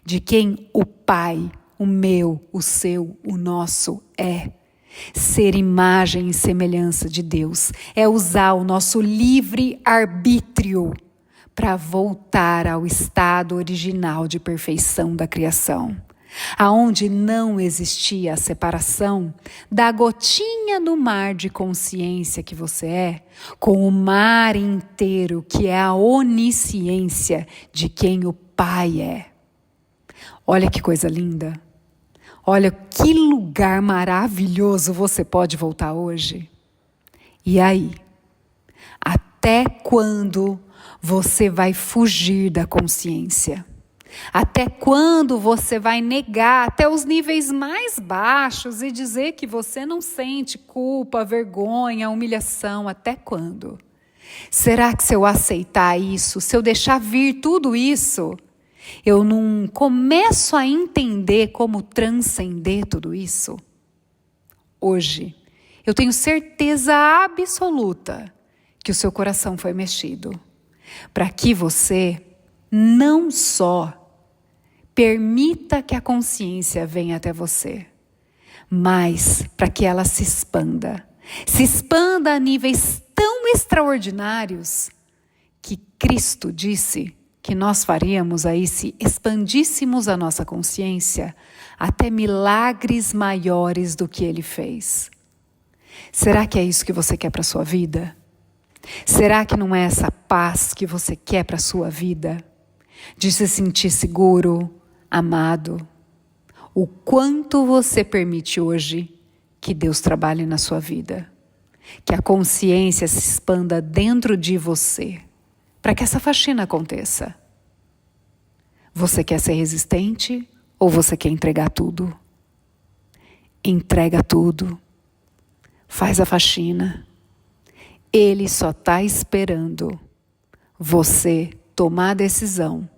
De quem o Pai, o meu, o seu, o nosso é. Ser imagem e semelhança de Deus é usar o nosso livre-arbítrio para voltar ao estado original de perfeição da criação, aonde não existia a separação da gotinha no mar de consciência que você é, com o mar inteiro que é a onisciência de quem o Pai é. Olha que coisa linda. Olha que lugar maravilhoso você pode voltar hoje. E aí? Até quando você vai fugir da consciência? Até quando você vai negar até os níveis mais baixos e dizer que você não sente culpa, vergonha, humilhação? Até quando? Será que se eu aceitar isso, se eu deixar vir tudo isso, eu não começo a entender como transcender tudo isso? Hoje, eu tenho certeza absoluta que o seu coração foi mexido, para que você não só permita que a consciência venha até você, mas para que ela se expanda a níveis tão extraordinários que Cristo disse que nós faríamos aí se expandíssemos a nossa consciência até milagres maiores do que Ele fez. Será que é isso que você quer para a sua vida? Será que não é essa paz que você quer para a sua vida? De se sentir seguro, amado? O quanto você permite hoje que Deus trabalhe na sua vida? Que a consciência se expanda dentro de você, para que essa faxina aconteça. Você quer ser resistente ou você quer entregar tudo? Entrega tudo. Faz a faxina. Ele só está esperando você tomar a decisão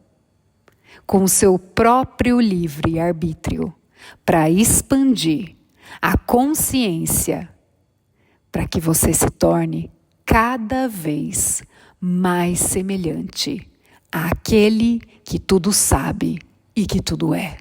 com o seu próprio livre-arbítrio para expandir a consciência para que você se torne cada vez mais semelhante àquele que tudo sabe e que tudo é.